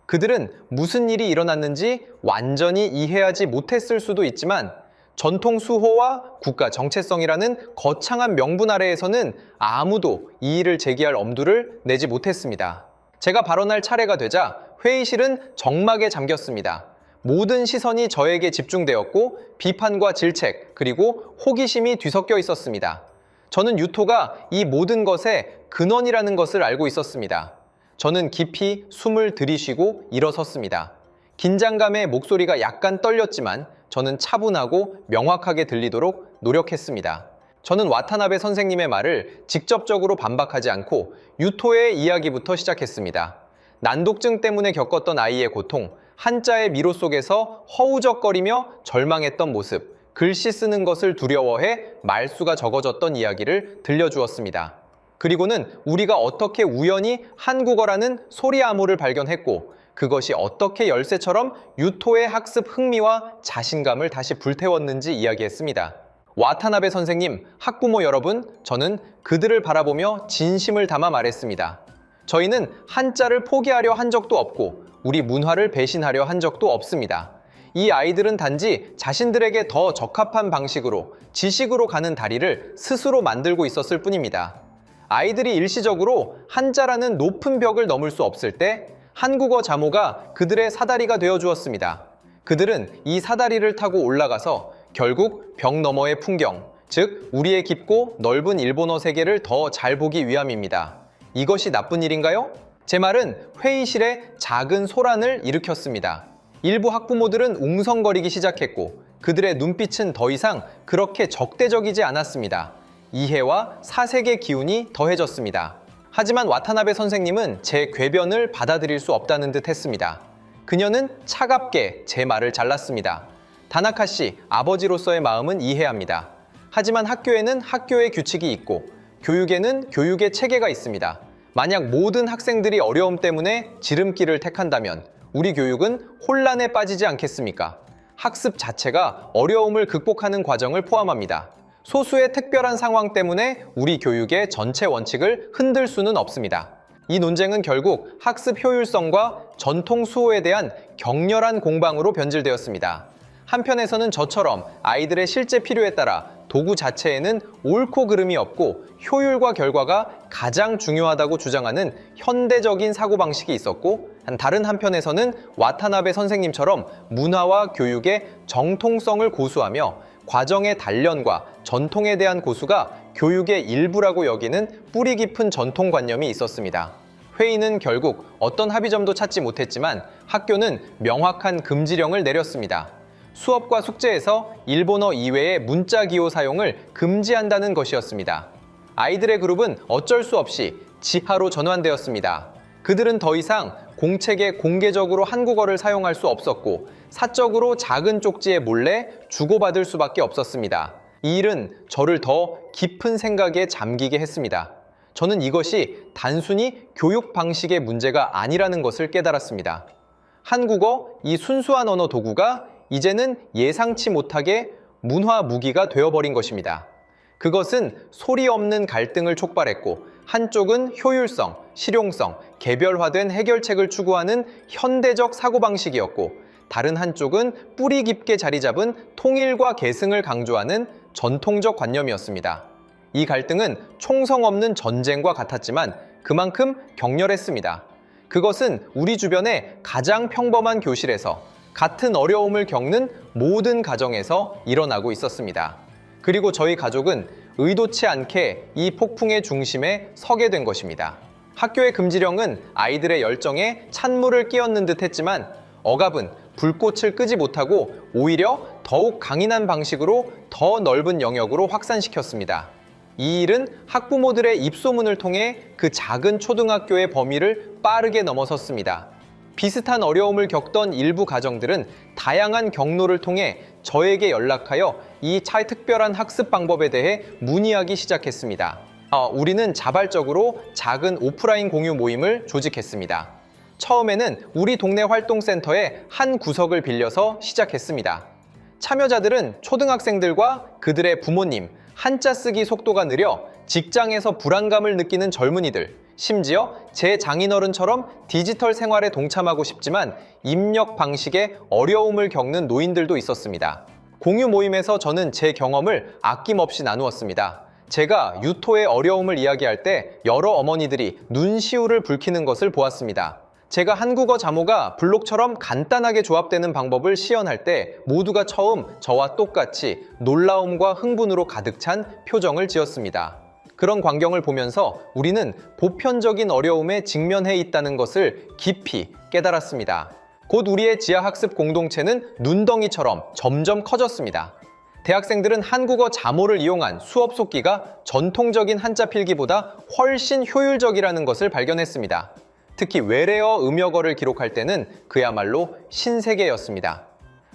그들은 무슨 일이 일어났는지 완전히 이해하지 못했을 수도 있지만 전통 수호와 국가 정체성이라는 거창한 명분 아래에서는 아무도 이의를 제기할 엄두를 내지 못했습니다. 제가 발언할 차례가 되자 회의실은 정막에 잠겼습니다. 모든 시선이 저에게 집중되었고 비판과 질책 그리고 호기심이 뒤섞여 있었습니다. 저는 유토가 이 모든 것의 근원이라는 것을 알고 있었습니다. 저는 깊이 숨을 들이쉬고 일어섰습니다. 긴장감에 목소리가 약간 떨렸지만 저는 차분하고 명확하게 들리도록 노력했습니다. 저는 와타나베 선생님의 말을 직접적으로 반박하지 않고 유토의 이야기부터 시작했습니다. 난독증 때문에 겪었던 아이의 고통, 한자의 미로 속에서 허우적거리며 절망했던 모습, 글씨 쓰는 것을 두려워해 말수가 적어졌던 이야기를 들려주었습니다. 그리고는 우리가 어떻게 우연히 한국어라는 소리 암호를 발견했고 그것이 어떻게 열쇠처럼 유토의 학습 흥미와 자신감을 다시 불태웠는지 이야기했습니다. 와타나베 선생님, 학부모 여러분, 저는 그들을 바라보며 진심을 담아 말했습니다. 저희는 한자를 포기하려 한 적도 없고 우리 문화를 배신하려 한 적도 없습니다. 이 아이들은 단지 자신들에게 더 적합한 방식으로 지식으로 가는 다리를 스스로 만들고 있었을 뿐입니다. 아이들이 일시적으로 한자라는 높은 벽을 넘을 수 없을 때 한국어 자모가 그들의 사다리가 되어 주었습니다. 그들은 이 사다리를 타고 올라가서 결국 벽 너머의 풍경, 즉 우리의 깊고 넓은 일본어 세계를 더 잘 보기 위함입니다. 이것이 나쁜 일인가요? 제 말은 회의실에 작은 소란을 일으켰습니다. 일부 학부모들은 웅성거리기 시작했고 그들의 눈빛은 더 이상 그렇게 적대적이지 않았습니다. 이해와 사색의 기운이 더해졌습니다. 하지만 와타나베 선생님은 제 궤변을 받아들일 수 없다는 듯 했습니다. 그녀는 차갑게 제 말을 잘랐습니다. 다나카 씨, 아버지로서의 마음은 이해합니다. 하지만 학교에는 학교의 규칙이 있고 교육에는 교육의 체계가 있습니다. 만약 모든 학생들이 어려움 때문에 지름길을 택한다면 우리 교육은 혼란에 빠지지 않겠습니까? 학습 자체가 어려움을 극복하는 과정을 포함합니다. 소수의 특별한 상황 때문에 우리 교육의 전체 원칙을 흔들 수는 없습니다. 이 논쟁은 결국 학습 효율성과 전통 수호에 대한 격렬한 공방으로 변질되었습니다. 한편에서는 저처럼 아이들의 실제 필요에 따라 도구 자체에는 옳고 그름이 없고 효율과 결과가 가장 중요하다고 주장하는 현대적인 사고방식이 있었고, 다른 한편에서는 와타나베 선생님처럼 문화와 교육의 정통성을 고수하며 과정의 단련과 전통에 대한 고수가 교육의 일부라고 여기는 뿌리 깊은 전통관념이 있었습니다. 회의는 결국 어떤 합의점도 찾지 못했지만 학교는 명확한 금지령을 내렸습니다. 수업과 숙제에서 일본어 이외의 문자 기호 사용을 금지한다는 것이었습니다. 아이들의 그룹은 어쩔 수 없이 지하로 전환되었습니다. 그들은 더 이상 공책에 공개적으로 한국어를 사용할 수 없었고 사적으로 작은 쪽지에 몰래 주고받을 수밖에 없었습니다. 이 일은 저를 더 깊은 생각에 잠기게 했습니다. 저는 이것이 단순히 교육 방식의 문제가 아니라는 것을 깨달았습니다. 한국어, 이 순수한 언어 도구가 이제는 예상치 못하게 문화 무기가 되어버린 것입니다. 그것은 소리 없는 갈등을 촉발했고 한쪽은 효율성, 실용성, 개별화된 해결책을 추구하는 현대적 사고방식이었고 다른 한쪽은 뿌리 깊게 자리 잡은 통일과 계승을 강조하는 전통적 관념이었습니다. 이 갈등은 총성 없는 전쟁과 같았지만 그만큼 격렬했습니다. 그것은 우리 주변의 가장 평범한 교실에서 같은 어려움을 겪는 모든 가정에서 일어나고 있었습니다. 그리고 저희 가족은 의도치 않게 이 폭풍의 중심에 서게 된 것입니다. 학교의 금지령은 아이들의 열정에 찬물을 끼얹는 듯 했지만 억압은 불꽃을 끄지 못하고 오히려 더욱 강인한 방식으로 더 넓은 영역으로 확산시켰습니다. 이 일은 학부모들의 입소문을 통해 그 작은 초등학교의 범위를 빠르게 넘어섰습니다. 비슷한 어려움을 겪던 일부 가정들은 다양한 경로를 통해 저에게 연락하여 이 특별한 학습 방법에 대해 문의하기 시작했습니다. 우리는 자발적으로 작은 오프라인 공유 모임을 조직했습니다. 처음에는 우리 동네 활동센터의 한 구석을 빌려서 시작했습니다. 참여자들은 초등학생들과 그들의 부모님, 한자 쓰기 속도가 느려 직장에서 불안감을 느끼는 젊은이들, 심지어 제 장인어른처럼 디지털 생활에 동참하고 싶지만 입력 방식에 어려움을 겪는 노인들도 있었습니다. 공유 모임에서 저는 제 경험을 아낌없이 나누었습니다. 제가 유토의 어려움을 이야기할 때 여러 어머니들이 눈시울을 붉히는 것을 보았습니다. 제가 한국어 자모가 블록처럼 간단하게 조합되는 방법을 시연할 때 모두가 처음 저와 똑같이 놀라움과 흥분으로 가득 찬 표정을 지었습니다. 그런 광경을 보면서 우리는 보편적인 어려움에 직면해 있다는 것을 깊이 깨달았습니다. 곧 우리의 지하학습 공동체는 눈덩이처럼 점점 커졌습니다. 대학생들은 한국어 자모를 이용한 수업 속기가 전통적인 한자 필기보다 훨씬 효율적이라는 것을 발견했습니다. 특히 외래어 음역어를 기록할 때는 그야말로 신세계였습니다.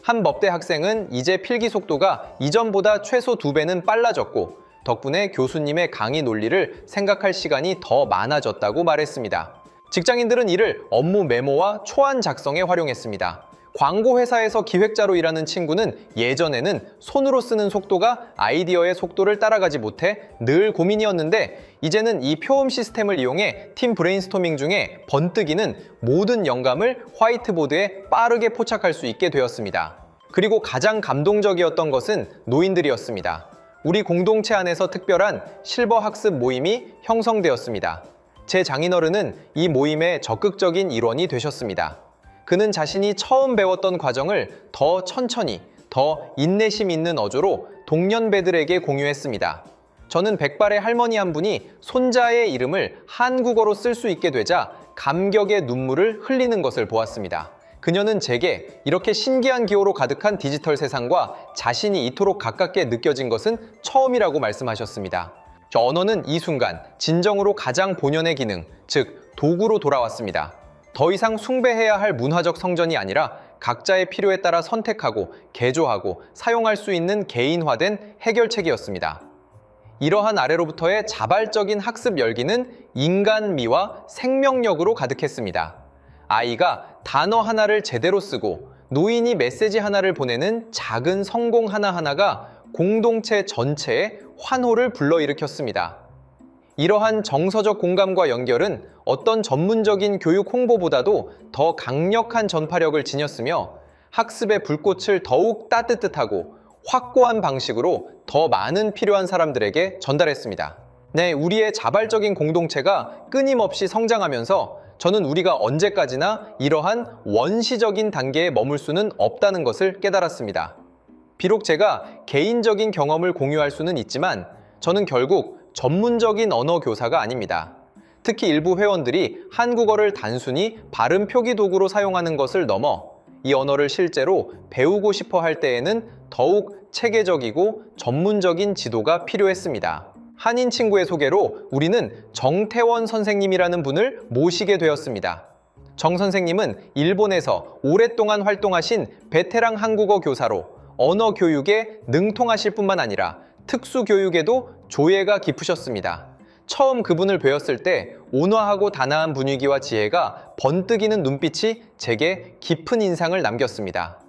한 법대 학생은 이제 필기 속도가 이전보다 최소 2배는 빨라졌고 덕분에 교수님의 강의 논리를 생각할 시간이 더 많아졌다고 말했습니다. 직장인들은 이를 업무 메모와 초안 작성에 활용했습니다. 광고 회사에서 기획자로 일하는 친구는 예전에는 손으로 쓰는 속도가 아이디어의 속도를 따라가지 못해 늘 고민이었는데 이제는 이 표음 시스템을 이용해 팀 브레인스토밍 중에 번뜩이는 모든 영감을 화이트보드에 빠르게 포착할 수 있게 되었습니다. 그리고 가장 감동적이었던 것은 노인들이었습니다. 우리 공동체 안에서 특별한 실버 학습 모임이 형성되었습니다. 제 장인어른은 이 모임의 적극적인 일원이 되셨습니다. 그는 자신이 처음 배웠던 과정을 더 천천히, 더 인내심 있는 어조로 동년배들에게 공유했습니다. 저는 백발의 할머니 한 분이 손자의 이름을 한국어로 쓸 수 있게 되자 감격의 눈물을 흘리는 것을 보았습니다. 그녀는 제게 이렇게 신기한 기호로 가득한 디지털 세상과 자신이 이토록 가깝게 느껴진 것은 처음이라고 말씀하셨습니다. 언어는 이 순간 진정으로 가장 본연의 기능, 즉 도구로 돌아왔습니다. 더 이상 숭배해야 할 문화적 성전이 아니라 각자의 필요에 따라 선택하고 개조하고 사용할 수 있는 개인화된 해결책이었습니다. 이러한 아래로부터의 자발적인 학습 열기는 인간미와 생명력으로 가득했습니다. 아이가 단어 하나를 제대로 쓰고 노인이 메시지 하나를 보내는 작은 성공 하나하나가 공동체 전체에 환호를 불러일으켰습니다. 이러한 정서적 공감과 연결은 어떤 전문적인 교육 홍보보다도 더 강력한 전파력을 지녔으며 학습의 불꽃을 더욱 따뜻하고 확고한 방식으로 더 많은 필요한 사람들에게 전달했습니다. 네, 우리의 자발적인 공동체가 끊임없이 성장하면서 저는 우리가 언제까지나 이러한 원시적인 단계에 머물 수는 없다는 것을 깨달았습니다. 비록 제가 개인적인 경험을 공유할 수는 있지만 저는 결국 전문적인 언어 교사가 아닙니다. 특히 일부 회원들이 한국어를 단순히 발음 표기 도구로 사용하는 것을 넘어 이 언어를 실제로 배우고 싶어 할 때에는 더욱 체계적이고 전문적인 지도가 필요했습니다. 한인 친구의 소개로 우리는 정태원 선생님이라는 분을 모시게 되었습니다. 정 선생님은 일본에서 오랫동안 활동하신 베테랑 한국어 교사로 언어 교육에 능통하실 뿐만 아니라 특수 교육에도 조예가 깊으셨습니다. 처음 그분을 뵈었을 때 온화하고 단아한 분위기와 지혜가 번뜩이는 눈빛이 제게 깊은 인상을 남겼습니다.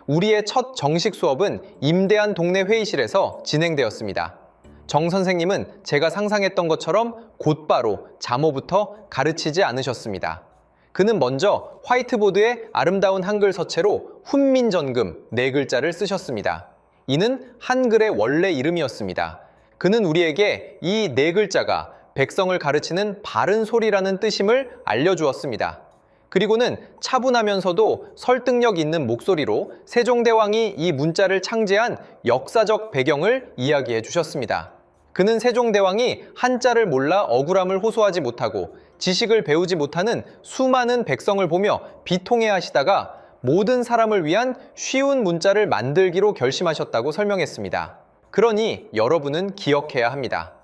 우리의 첫 정식 수업은 임대한 동네 회의실에서 진행되었습니다. 정 선생님은 제가 상상했던 것처럼 곧바로 자모부터 가르치지 않으셨습니다. 그는 먼저 화이트보드에 아름다운 한글 서체로 훈민전금 4글자를 쓰셨습니다. 이는 한글의 원래 이름이었습니다. 그는 우리에게 이 4글자가 백성을 가르치는 바른 소리라는 뜻임을 알려주었습니다. 그리고는 차분하면서도 설득력 있는 목소리로 세종대왕이 이 문자를 창제한 역사적 배경을 이야기해 주셨습니다. 그는 세종대왕이 한자를 몰라 억울함을 호소하지 못하고 지식을 배우지 못하는 수많은 백성을 보며 비통해 하시다가 모든 사람을 위한 쉬운 문자를 만들기로 결심하셨다고 설명했습니다. 그러니 여러분은 기억해야 합니다.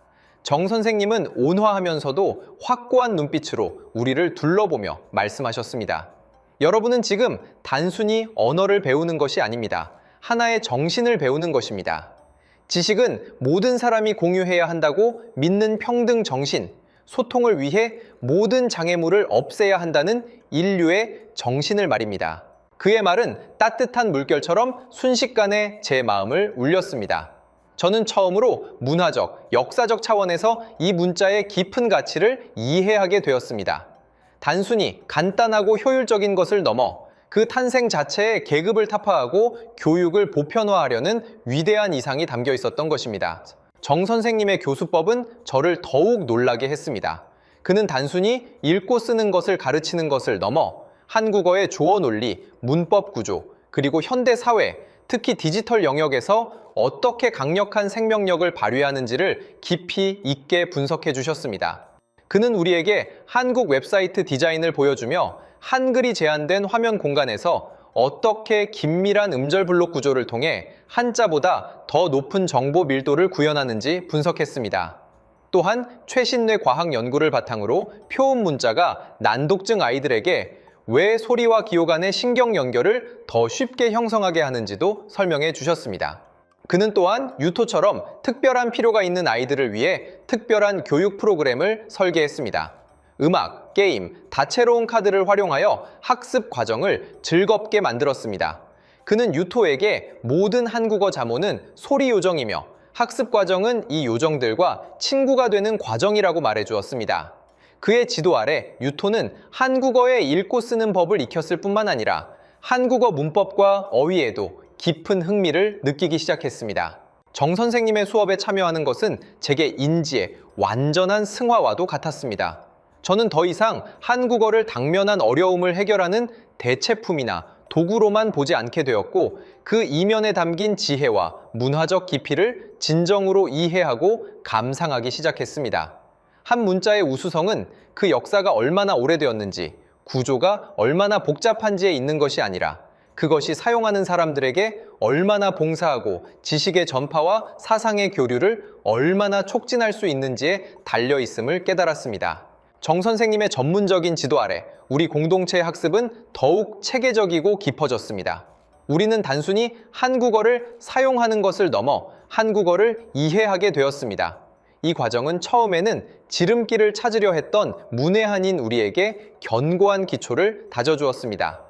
정 선생님은 온화하면서도 확고한 눈빛으로 우리를 둘러보며 말씀하셨습니다. 여러분은 지금 단순히 언어를 배우는 것이 아닙니다. 하나의 정신을 배우는 것입니다. 지식은 모든 사람이 공유해야 한다고 믿는 평등 정신, 소통을 위해 모든 장애물을 없애야 한다는 인류의 정신을 말입니다. 그의 말은 따뜻한 물결처럼 순식간에 제 마음을 울렸습니다. 저는 처음으로 문화적, 역사적 차원에서 이 문자의 깊은 가치를 이해하게 되었습니다. 단순히 간단하고 효율적인 것을 넘어 그 탄생 자체의 계급을 타파하고 교육을 보편화하려는 위대한 이상이 담겨 있었던 것입니다. 정 선생님의 교수법은 저를 더욱 놀라게 했습니다. 그는 단순히 읽고 쓰는 것을 가르치는 것을 넘어 한국어의 조어 논리, 문법 구조, 그리고 현대 사회, 특히 디지털 영역에서 어떻게 강력한 생명력을 발휘하는지를 깊이 있게 분석해 주셨습니다. 그는 우리에게 한국 웹사이트 디자인을 보여주며 한글이 제한된 화면 공간에서 어떻게 긴밀한 음절 블록 구조를 통해 한자보다 더 높은 정보 밀도를 구현하는지 분석했습니다. 또한 최신뇌 과학 연구를 바탕으로 표음 문자가 난독증 아이들에게 왜 소리와 기호 간의 신경 연결을 더 쉽게 형성하게 하는지도 설명해 주셨습니다. 그는 또한 유토처럼 특별한 필요가 있는 아이들을 위해 특별한 교육 프로그램을 설계했습니다. 음악, 게임, 다채로운 카드를 활용하여 학습 과정을 즐겁게 만들었습니다. 그는 유토에게 모든 한국어 자모는 소리 요정이며 학습 과정은 이 요정들과 친구가 되는 과정이라고 말해주었습니다. 그의 지도 아래 유토는 한국어의 읽고 쓰는 법을 익혔을 뿐만 아니라 한국어 문법과 어휘에도 깊은 흥미를 느끼기 시작했습니다. 정 선생님의 수업에 참여하는 것은 제게 인지의 완전한 승화와도 같았습니다. 저는 더 이상 한국어를 당면한 어려움을 해결하는 대체품이나 도구로만 보지 않게 되었고 그 이면에 담긴 지혜와 문화적 깊이를 진정으로 이해하고 감상하기 시작했습니다. 한 문자의 우수성은 그 역사가 얼마나 오래되었는지, 구조가 얼마나 복잡한지에 있는 것이 아니라 그것이 사용하는 사람들에게 얼마나 봉사하고 지식의 전파와 사상의 교류를 얼마나 촉진할 수 있는지에 달려 있음을 깨달았습니다. 정 선생님의 전문적인 지도 아래 우리 공동체의 학습은 더욱 체계적이고 깊어졌습니다. 우리는 단순히 한국어를 사용하는 것을 넘어 한국어를 이해하게 되었습니다. 이 과정은 처음에는 지름길을 찾으려 했던 문외한인 우리에게 견고한 기초를 다져주었습니다.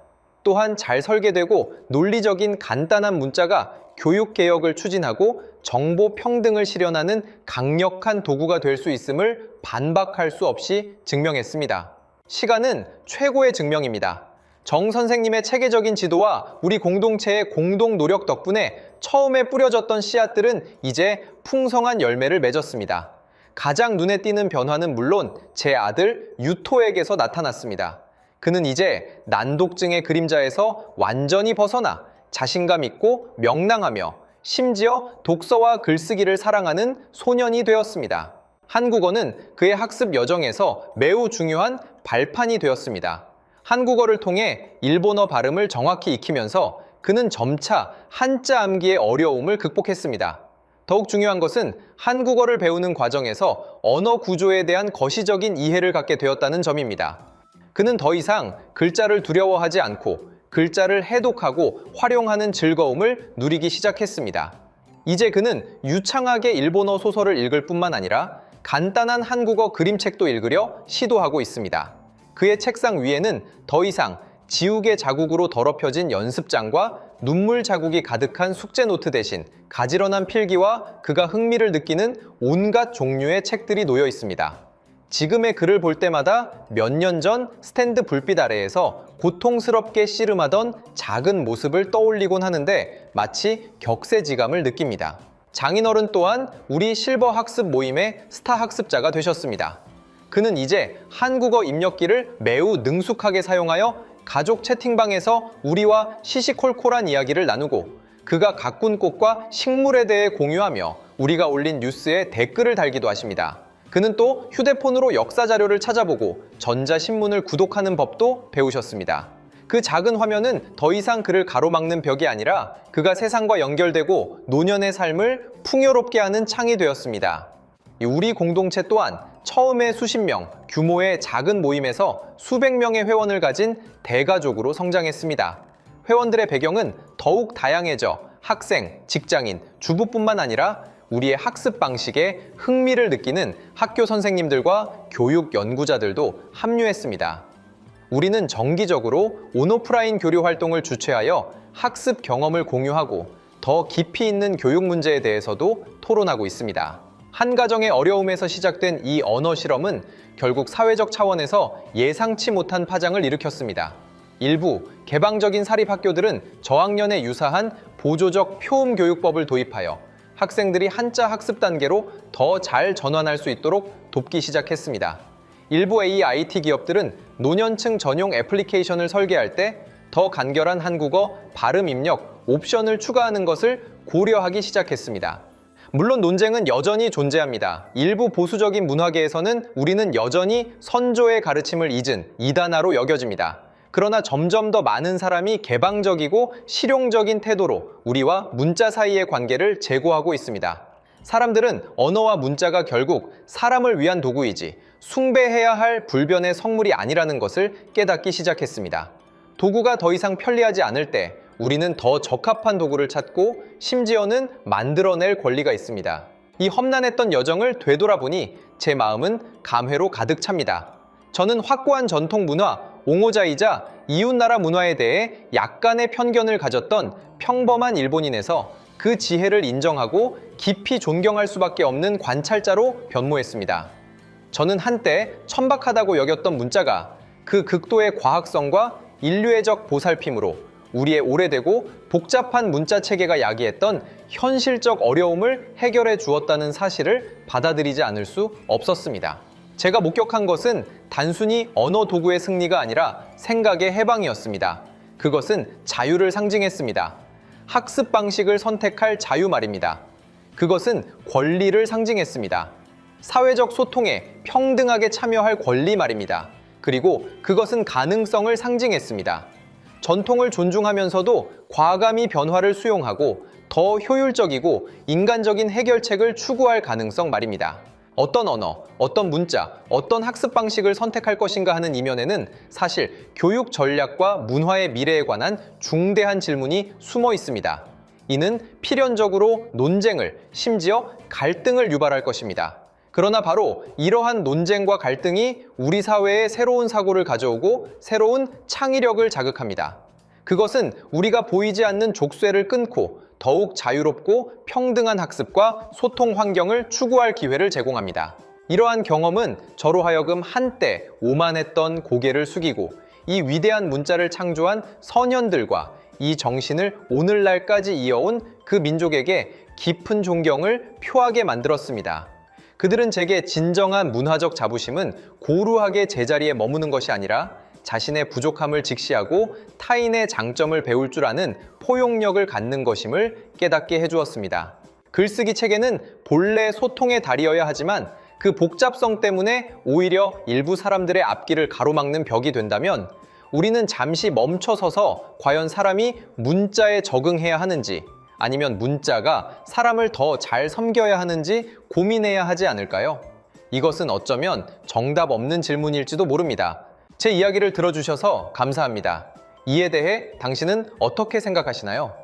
또한 잘 설계되고 논리적인 간단한 문자가 교육개혁을 추진하고 정보 평등을 실현하는 강력한 도구가 될 수 있음을 반박할 수 없이 증명했습니다. 시간은 최고의 증명입니다. 정 선생님의 체계적인 지도와 우리 공동체의 공동 노력 덕분에 처음에 뿌려졌던 씨앗들은 이제 풍성한 열매를 맺었습니다. 가장 눈에 띄는 변화는 물론 제 아들 유토에게서 나타났습니다. 그는 이제 난독증의 그림자에서 완전히 벗어나 자신감 있고 명랑하며 심지어 독서와 글쓰기를 사랑하는 소년이 되었습니다. 한국어는 그의 학습 여정에서 매우 중요한 발판이 되었습니다. 한국어를 통해 일본어 발음을 정확히 익히면서 그는 점차 한자 암기의 어려움을 극복했습니다. 더욱 중요한 것은 한국어를 배우는 과정에서 언어 구조에 대한 거시적인 이해를 갖게 되었다는 점입니다. 그는 더 이상 글자를 두려워하지 않고 글자를 해독하고 활용하는 즐거움을 누리기 시작했습니다. 이제 그는 유창하게 일본어 소설을 읽을 뿐만 아니라 간단한 한국어 그림책도 읽으려 시도하고 있습니다. 그의 책상 위에는 더 이상 지우개 자국으로 더럽혀진 연습장과 눈물 자국이 가득한 숙제 노트 대신 가지런한 필기와 그가 흥미를 느끼는 온갖 종류의 책들이 놓여 있습니다. 지금의 글을 볼 때마다 몇 년 전 스탠드 불빛 아래에서 고통스럽게 씨름하던 작은 모습을 떠올리곤 하는데 마치 격세지감을 느낍니다. 장인어른 또한 우리 실버 학습 모임의 스타 학습자가 되셨습니다. 그는 이제 한국어 입력기를 매우 능숙하게 사용하여 가족 채팅방에서 우리와 시시콜콜한 이야기를 나누고 그가 가꾼 꽃과 식물에 대해 공유하며 우리가 올린 뉴스에 댓글을 달기도 하십니다. 그는 또 휴대폰으로 역사 자료를 찾아보고 전자신문을 구독하는 법도 배우셨습니다. 그 작은 화면은 더 이상 그를 가로막는 벽이 아니라 그가 세상과 연결되고 노년의 삶을 풍요롭게 하는 창이 되었습니다. 우리 공동체 또한 처음에 수십 명, 규모의 작은 모임에서 수백 명의 회원을 가진 대가족으로 성장했습니다. 회원들의 배경은 더욱 다양해져 학생, 직장인, 주부뿐만 아니라 우리의 학습 방식에 흥미를 느끼는 학교 선생님들과 교육 연구자들도 합류했습니다. 우리는 정기적으로 온오프라인 교류 활동을 주최하여 학습 경험을 공유하고 더 깊이 있는 교육 문제에 대해서도 토론하고 있습니다. 한 가정의 어려움에서 시작된 이 언어 실험은 결국 사회적 차원에서 예상치 못한 파장을 일으켰습니다. 일부 개방적인 사립학교들은 저학년에 유사한 보조적 표음 교육법을 도입하여 학생들이 한자 학습 단계로 더 잘 전환할 수 있도록 돕기 시작했습니다. 일부 IT 기업들은 노년층 전용 애플리케이션을 설계할 때 더 간결한 한국어 발음 입력 옵션을 추가하는 것을 고려하기 시작했습니다. 물론 논쟁은 여전히 존재합니다. 일부 보수적인 문화계에서는 우리는 여전히 선조의 가르침을 잊은 이단아로 여겨집니다. 그러나 점점 더 많은 사람이 개방적이고 실용적인 태도로 우리와 문자 사이의 관계를 제고하고 있습니다. 사람들은 언어와 문자가 결국 사람을 위한 도구이지 숭배해야 할 불변의 성물이 아니라는 것을 깨닫기 시작했습니다. 도구가 더 이상 편리하지 않을 때 우리는 더 적합한 도구를 찾고 심지어는 만들어낼 권리가 있습니다. 이 험난했던 여정을 되돌아보니 제 마음은 감회로 가득 찹니다. 저는 확고한 전통 문화, 옹호자이자 이웃나라 문화에 대해 약간의 편견을 가졌던 평범한 일본인에서 그 지혜를 인정하고 깊이 존경할 수밖에 없는 관찰자로 변모했습니다. 저는 한때 천박하다고 여겼던 문자가 그 극도의 과학성과 인류애적 보살핌으로 우리의 오래되고 복잡한 문자 체계가 야기했던 현실적 어려움을 해결해 주었다는 사실을 받아들이지 않을 수 없었습니다. 제가 목격한 것은 단순히 언어 도구의 승리가 아니라 생각의 해방이었습니다. 그것은 자유를 상징했습니다. 학습 방식을 선택할 자유 말입니다. 그것은 권리를 상징했습니다. 사회적 소통에 평등하게 참여할 권리 말입니다. 그리고 그것은 가능성을 상징했습니다. 전통을 존중하면서도 과감히 변화를 수용하고 더 효율적이고 인간적인 해결책을 추구할 가능성 말입니다. 어떤 언어, 어떤 문자, 어떤 학습 방식을 선택할 것인가 하는 이면에는 사실 교육 전략과 문화의 미래에 관한 중대한 질문이 숨어 있습니다. 이는 필연적으로 논쟁을, 심지어 갈등을 유발할 것입니다. 그러나 바로 이러한 논쟁과 갈등이 우리 사회에 새로운 사고를 가져오고 새로운 창의력을 자극합니다. 그것은 우리가 보이지 않는 족쇄를 끊고 더욱 자유롭고 평등한 학습과 소통 환경을 추구할 기회를 제공합니다. 이러한 경험은 저로 하여금 한때 오만했던 고개를 숙이고 이 위대한 문자를 창조한 선현들과 이 정신을 오늘날까지 이어온 그 민족에게 깊은 존경을 표하게 만들었습니다. 그들은 제게 진정한 문화적 자부심은 고루하게 제자리에 머무는 것이 아니라 자신의 부족함을 직시하고 타인의 장점을 배울 줄 아는 포용력을 갖는 것임을 깨닫게 해주었습니다. 글쓰기 체계는 본래 소통의 달이어야 하지만 그 복잡성 때문에 오히려 일부 사람들의 앞길을 가로막는 벽이 된다면 우리는 잠시 멈춰서서 과연 사람이 문자에 적응해야 하는지 아니면 문자가 사람을 더 잘 섬겨야 하는지 고민해야 하지 않을까요? 이것은 어쩌면 정답 없는 질문일지도 모릅니다. 제 이야기를 들어주셔서 감사합니다. 이에 대해 당신은 어떻게 생각하시나요?